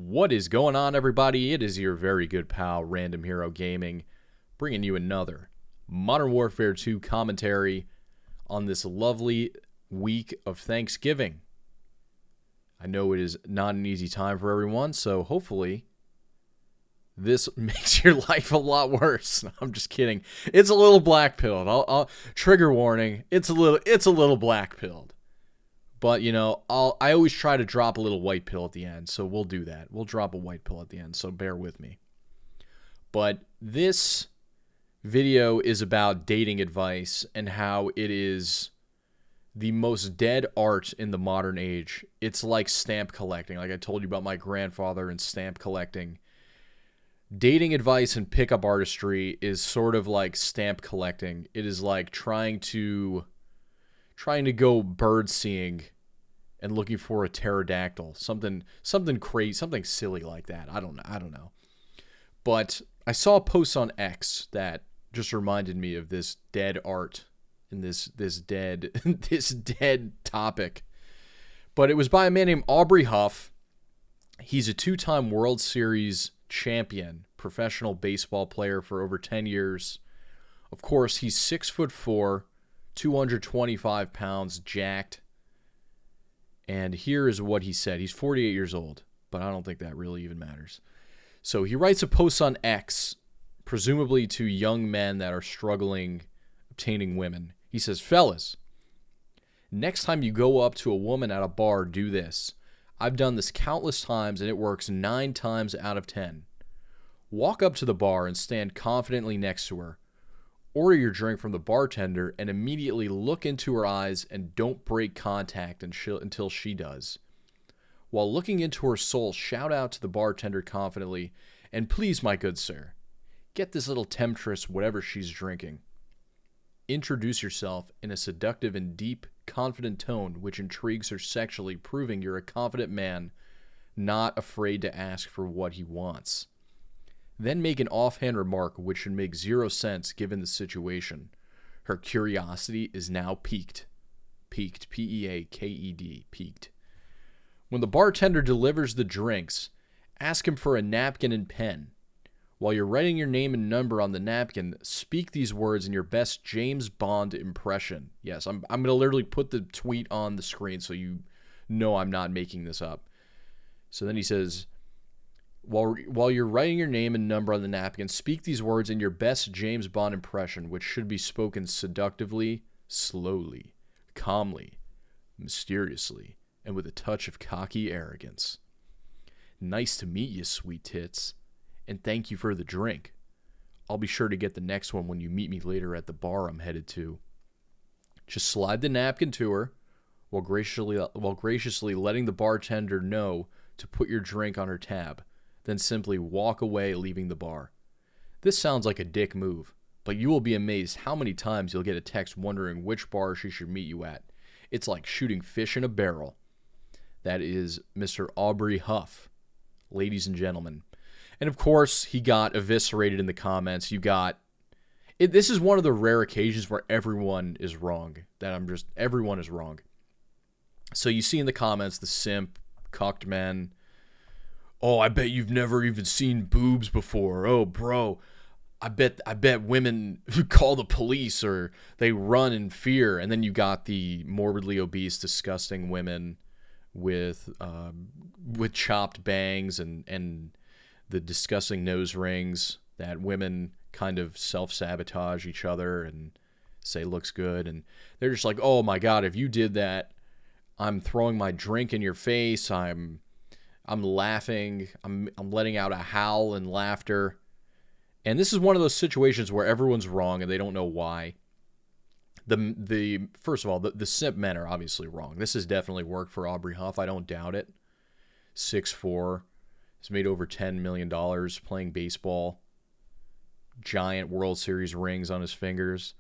What is going on, everybody? It is your very good pal, Random Hero Gaming, bringing you another Modern Warfare 2 commentary on this lovely week of Thanksgiving. I know it is not an easy time for everyone, so hopefully this makes your life a lot worse. I'm just kidding. It's a little black-pilled. I'll trigger warning. It's a little black-pilled. But, you know, I always try to drop a little white pill at the end, so we'll do that. We'll drop a white pill at the end, so bear with me. But this video is about dating advice and how it is the most dead art in the modern age. It's like stamp collecting. Like I told you about my grandfather and stamp collecting. Dating advice and pickup artistry is sort of like stamp collecting. It is like trying to go bird seeing and looking for a pterodactyl, something crazy, something silly like that. I don't know. But I saw a post on X that just reminded me of this dead art and this dead this dead topic. But it was by a man named Aubrey Huff. He's a 2-time World Series champion, professional baseball player for over 10 years. Of course, he's 6'4", 225 pounds, jacked. And here is what he said. He's 48 years old, but I don't think that really even matters. So he writes a post on X, presumably to young men that are struggling obtaining women. He says, "Fellas, next time you go up to a woman at a bar, do this. I've done this countless times, and it works 9 times out of 10. Walk up to the bar and stand confidently next to her. Order your drink from the bartender and immediately look into her eyes and don't break contact until she does. While looking into her soul, shout out to the bartender confidently, and please, my good sir, get this little temptress whatever she's drinking. Introduce yourself in a seductive and deep, confident tone which intrigues her sexually, proving you're a confident man, not afraid to ask for what he wants. Then make an offhand remark which should make 0 sense given the situation. Her curiosity is now piqued. Piqued, P-E-A-K-E-D, piqued. When the bartender delivers the drinks, ask him for a napkin and pen. While you're writing your name and number on the napkin, speak these words in your best James Bond impression." Yes, I'm going to literally put the tweet on the screen so you know I'm not making this up. So then he says, While you're writing your name and number on the napkin, speak these words in your best James Bond impression, which should be spoken seductively, slowly, calmly, mysteriously, and with a touch of cocky arrogance. "Nice to meet you, sweet tits, and thank you for the drink. I'll be sure to get the next one when you meet me later at the bar I'm headed to." Just slide the napkin to her while graciously letting the bartender know to put your drink on her tab. Then simply walk away, leaving the bar. This sounds like a dick move, but you will be amazed how many times you'll get a text wondering which bar she should meet you at. It's like shooting fish in a barrel. That is Mr. Aubrey Huff, ladies and gentlemen. And of course, he got eviscerated in the comments. This is one of the rare occasions where everyone is wrong. Everyone is wrong. So you see in the comments, the simp, cucked men. "Oh, I bet you've never even seen boobs before. Oh, bro, I bet women call the police or they run in fear." And then you got the morbidly obese, disgusting women with chopped bangs and the disgusting nose rings that women kind of self-sabotage each other and say looks good. And they're just like, "Oh my God, if you did that, I'm throwing my drink in your face. I'm laughing. I'm letting out a howl in laughter." And this is one of those situations where everyone's wrong and they don't know why. First of all, the simp men are obviously wrong. This has definitely worked for Aubrey Huff. I don't doubt it. 6'4". He's made over $10 million playing baseball. Giant World Series rings on his fingers.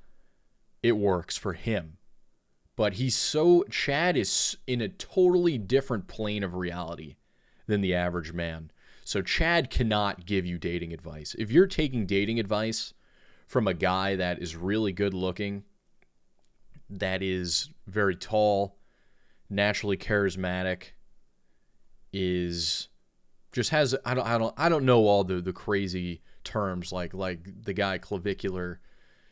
It works for him. But Chad is in a totally different plane of reality than the average man. So Chad cannot give you dating advice. If you're taking dating advice from a guy that is really good looking, that is very tall, naturally charismatic, is just has I don't know all the crazy terms like the guy Clavicular.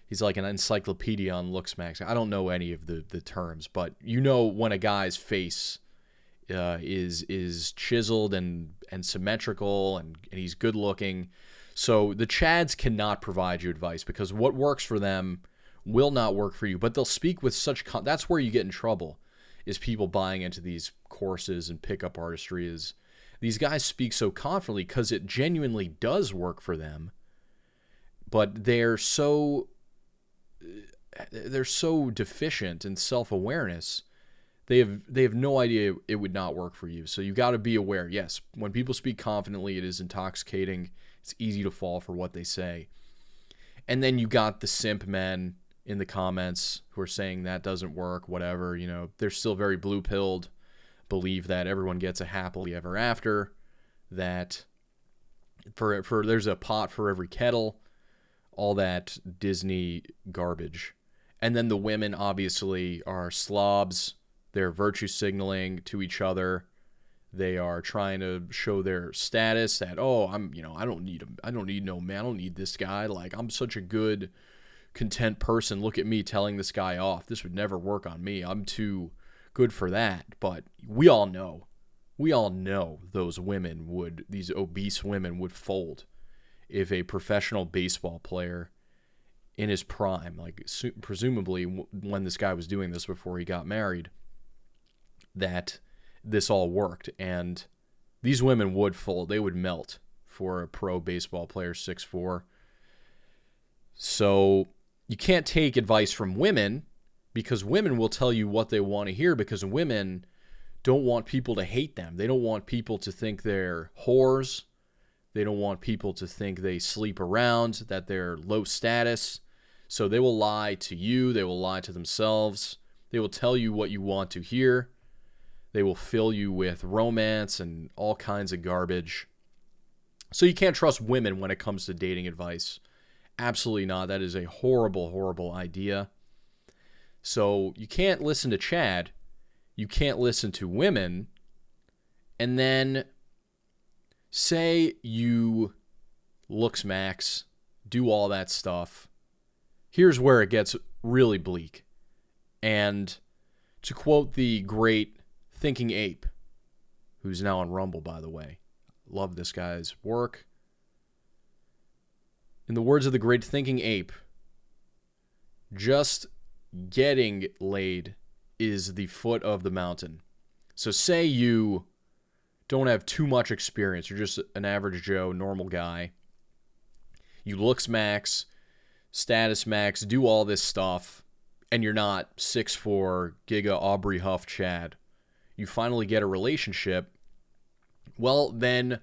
He's like an encyclopedia on Looksmax. I don't know any of the terms, but you know when a guy's face is chiseled and symmetrical and he's good looking. So the Chads cannot provide you advice because what works for them will not work for you. But they'll speak with such that's where you get in trouble, is people buying into these courses and pickup artistry. Is these guys speak so confidently because it genuinely does work for them, but they're so deficient in self-awareness. They have no idea it would not work for you. So you got to be aware. Yes, when people speak confidently, it is intoxicating. It's easy to fall for what they say. And then you got the simp men in the comments who are saying that doesn't work, whatever. You know, they're still very blue-pilled, believe that everyone gets a happily ever after, that for there's a pot for every kettle, all that Disney garbage. And then the women obviously are slobs. They're virtue signaling to each other. They are trying to show their status that, oh, I don't need no man. I don't need this guy. Like, I'm such a good, content person. Look at me telling this guy off. This would never work on me. I'm too good for that. But we all know those obese women would fold if a professional baseball player in his prime, like presumably when this guy was doing this before he got married, that this all worked, and these women would fold. They would melt for a pro baseball player 6'4". So you can't take advice from women because women will tell you what they want to hear, because women don't want people to hate them. They don't want people to think they're whores. They don't want people to think they sleep around, that they're low status. So they will lie to you. They will lie to themselves. They will tell you what you want to hear. They will fill you with romance and all kinds of garbage. So you can't trust women when it comes to dating advice. Absolutely not. That is a horrible, horrible idea. So you can't listen to Chad. You can't listen to women. And then say you Looksmax, do all that stuff. Here's where it gets really bleak. And to quote the great Thinking Ape, who's now on Rumble, by the way. Love this guy's work. In the words of the great Thinking Ape, just getting laid is the foot of the mountain. So say you don't have too much experience. You're just an average Joe, normal guy. You Looksmax, Status Max, do all this stuff, and you're not 6'4", Giga Aubrey Huff Chad. You finally get a relationship, well, then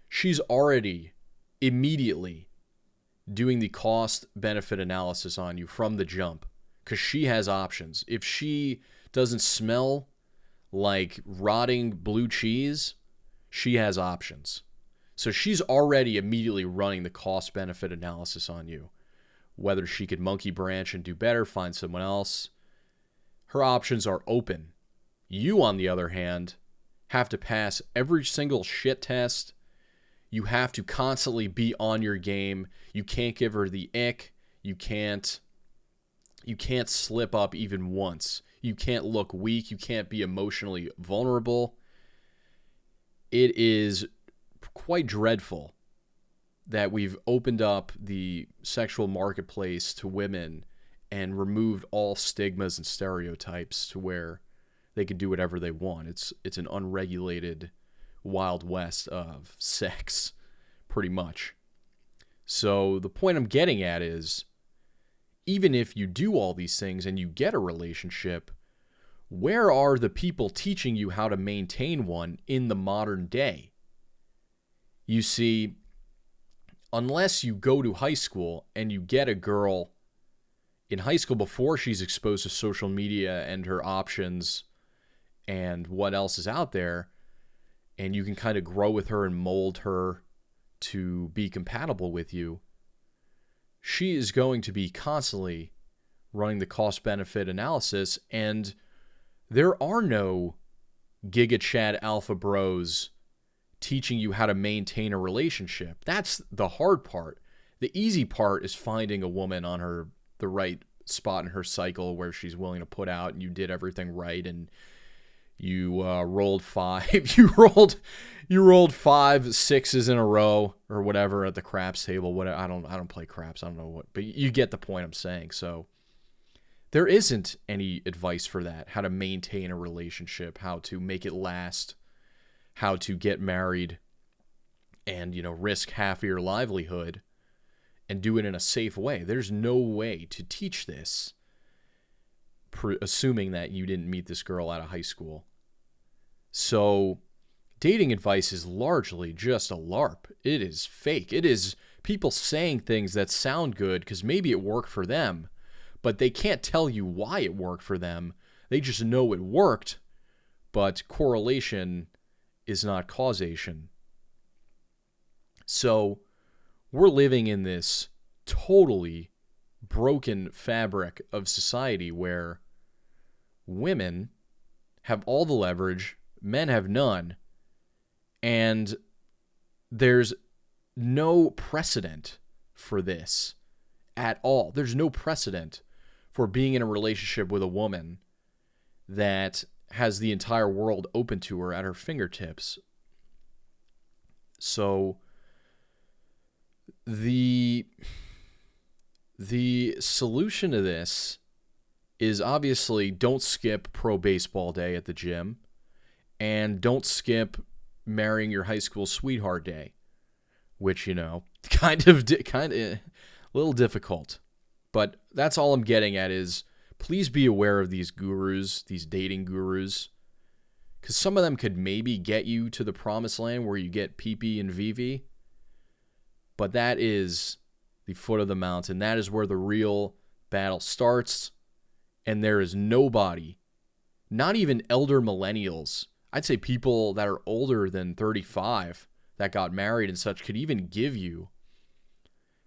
she's already immediately doing the cost-benefit analysis on you from the jump, because she has options. If she doesn't smell like rotting blue cheese, she has options. So she's already immediately running the cost-benefit analysis on you. Whether she could monkey branch and do better, find someone else. Her options are open. You, on the other hand, have to pass every single shit test. You have to constantly be on your game. You can't give her the ick. You can't slip up even once. You can't look weak. You can't be emotionally vulnerable. It is quite dreadful that we've opened up the sexual marketplace to women and removed all stigmas and stereotypes to where they can do whatever they want. It's an unregulated Wild West of sex, pretty much. So the point I'm getting at is, even if you do all these things and you get a relationship, where are the people teaching you how to maintain one in the modern day? You see, unless you go to high school and you get a girl in high school before she's exposed to social media and her options and what else is out there, and you can kind of grow with her and mold her to be compatible with you, she is going to be constantly running the cost-benefit analysis, and there are no Giga Chad Alpha Bros teaching you how to maintain a relationship. That's the hard part. The easy part is finding a woman on the right spot in her cycle where she's willing to put out and you did everything right and you rolled five. You rolled 5 sixes in a row or whatever at the craps table. Whatever. I don't play craps. I don't know what, but you get the point I'm saying. So there isn't any advice for that. How to maintain a relationship, how to make it last, how to get married and, risk half of your livelihood and do it in a safe way. There's no way to teach this, assuming that you didn't meet this girl out of high school. So dating advice is largely just a LARP. It is fake. It is people saying things that sound good because maybe it worked for them, but they can't tell you why it worked for them. They just know it worked, but correlation is not causation. So we're living in this totally broken fabric of society where women have all the leverage, men have none, and there's no precedent for this at all. There's no precedent for being in a relationship with a woman that has the entire world open to her at her fingertips. So the solution to this is obviously don't skip pro baseball day at the gym and don't skip marrying your high school sweetheart day, which, kind of a little difficult. But that's all I'm getting at is please be aware of these gurus, these dating gurus, because some of them could maybe get you to the promised land where you get PP and VV, but that is the foot of the mountain. That is where the real battle starts, and there is nobody, not even elder millennials, I'd say people that are older than 35 that got married and such could even give you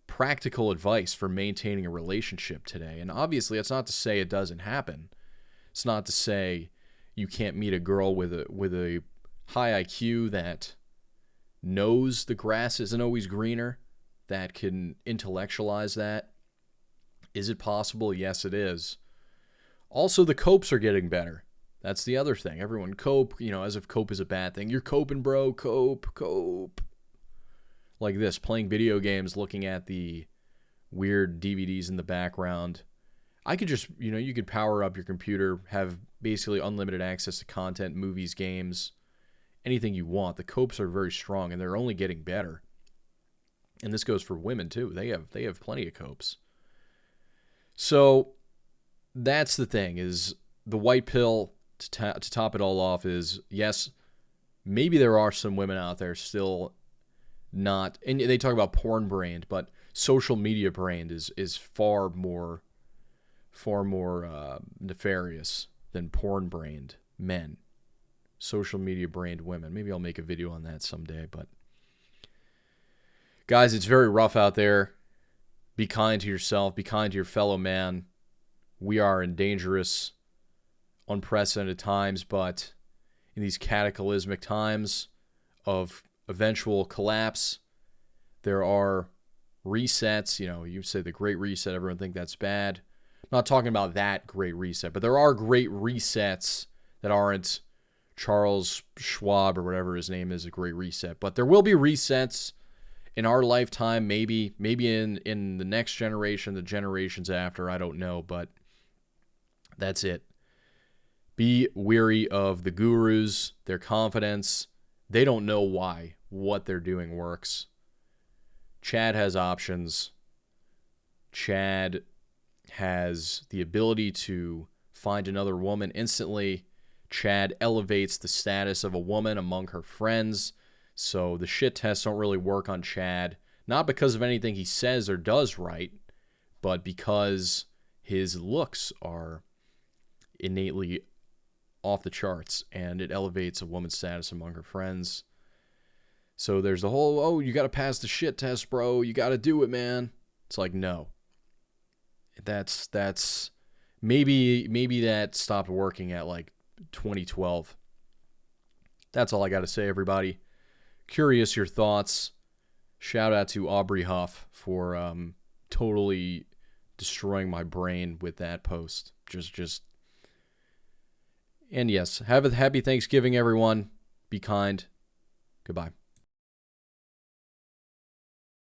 practical advice for maintaining a relationship today. And obviously, that's not to say it doesn't happen. It's not to say you can't meet a girl with a high IQ that knows the grass isn't always greener, that can intellectualize that. Is it possible? Yes, it is. Also, the copes are getting better. That's the other thing. Everyone cope, as if cope is a bad thing. You're coping, bro. Cope. Like this, playing video games, looking at the weird DVDs in the background. I could just, you could power up your computer, have basically unlimited access to content, movies, games, anything you want. The copes are very strong, and they're only getting better. And this goes for women, too. They have plenty of copes. So that's the thing, is the white pill to top it all off is, yes, maybe there are some women out there still not, and they talk about porn brained, but social media brained is far more nefarious than porn brained men. Social media brained women. Maybe I'll make a video on that someday, but guys, it's very rough out there. Be kind to yourself. Be kind to your fellow man. We are in dangerous, unprecedented times, but in these cataclysmic times of eventual collapse, there are resets. You say the Great Reset, everyone think that's bad. I'm not talking about that Great Reset, but there are great resets that aren't Charles Schwab or whatever his name is, a Great Reset. But there will be resets in our lifetime, maybe in the next generation, the generations after, I don't know, but that's it. Be weary of the gurus, their confidence. They don't know why what they're doing works. Chad has options. Chad has the ability to find another woman instantly. Chad elevates the status of a woman among her friends. So the shit tests don't really work on Chad. Not because of anything he says or does right, but because his looks are innately off the charts, and it elevates a woman's status among her friends. So there's the whole, you got to pass the shit test, bro. You got to do it, man. It's like, no. That's maybe that stopped working at like 2012. That's all I got to say, everybody. curious your thoughts. Shout out to Aubrey Huff for totally destroying my brain with that post. And yes, have a happy Thanksgiving, everyone. Be kind. Goodbye.